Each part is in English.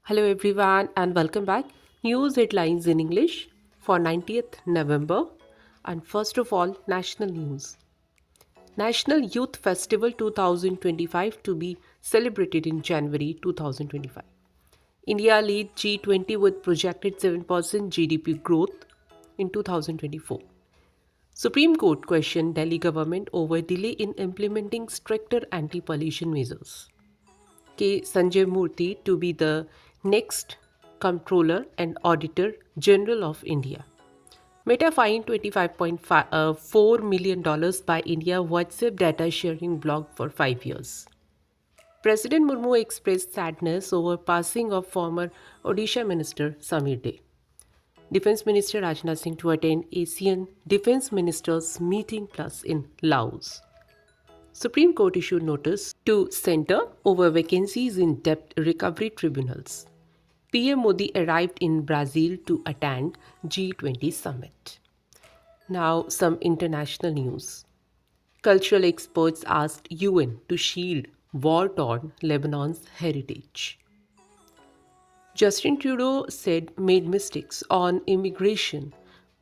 Hello everyone and welcome back. News headlines in English for 90th November. And first of all, national news. National Youth Festival 2025 to be celebrated in January 2025. India leads G20 with projected 7% GDP growth in 2024. Supreme Court questioned Delhi government over delay in implementing stricter anti-pollution measures. K. Sanjay Murthy to be the next Comptroller and Auditor General of India. Meta fined $25.4 million by India WhatsApp data sharing block for 5 years. President Murmu expressed sadness over passing of former Odisha Minister Samir Dey. Defense Minister Rajnath Singh to attend ASEAN Defense Ministers Meeting Plus in Laos. Supreme Court issued notice to Centre over vacancies in debt recovery tribunals. PM Modi arrived in Brazil to attend G20 summit. Now, some international news. Cultural experts asked UN to shield war-torn Lebanon's heritage. Justin Trudeau said made mistakes on immigration,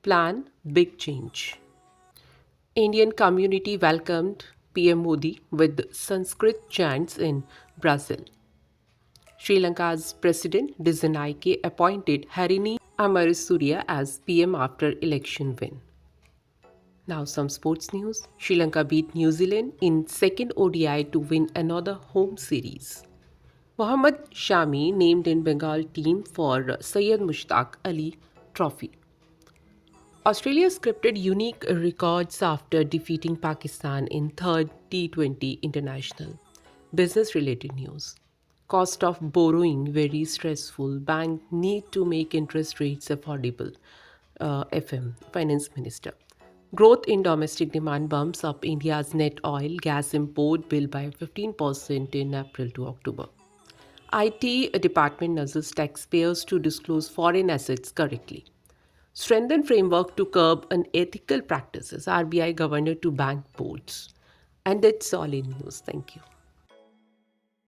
plan big change. Indian community welcomed PM Modi with Sanskrit chants in Brazil. Sri Lanka's President Dissanayake appointed Harini Amarasuriya as PM after election win. Now some sports news. Sri Lanka beat New Zealand in second ODI to win another home series. Mohammad Shami named in Bengal team for Syed Mushtaq Ali Trophy. Australia scripted unique records after defeating Pakistan in third T20 international. Business related news. Cost of borrowing very stressful. Bank need to make interest rates affordable. FM Finance Minister. Growth in domestic demand bumps up India's net oil gas import bill by 15% in April to October. IT department nudges taxpayers to disclose foreign assets correctly. Strengthen framework to curb unethical practices. RBI governor to bank boards. And that's all in news. Thank you.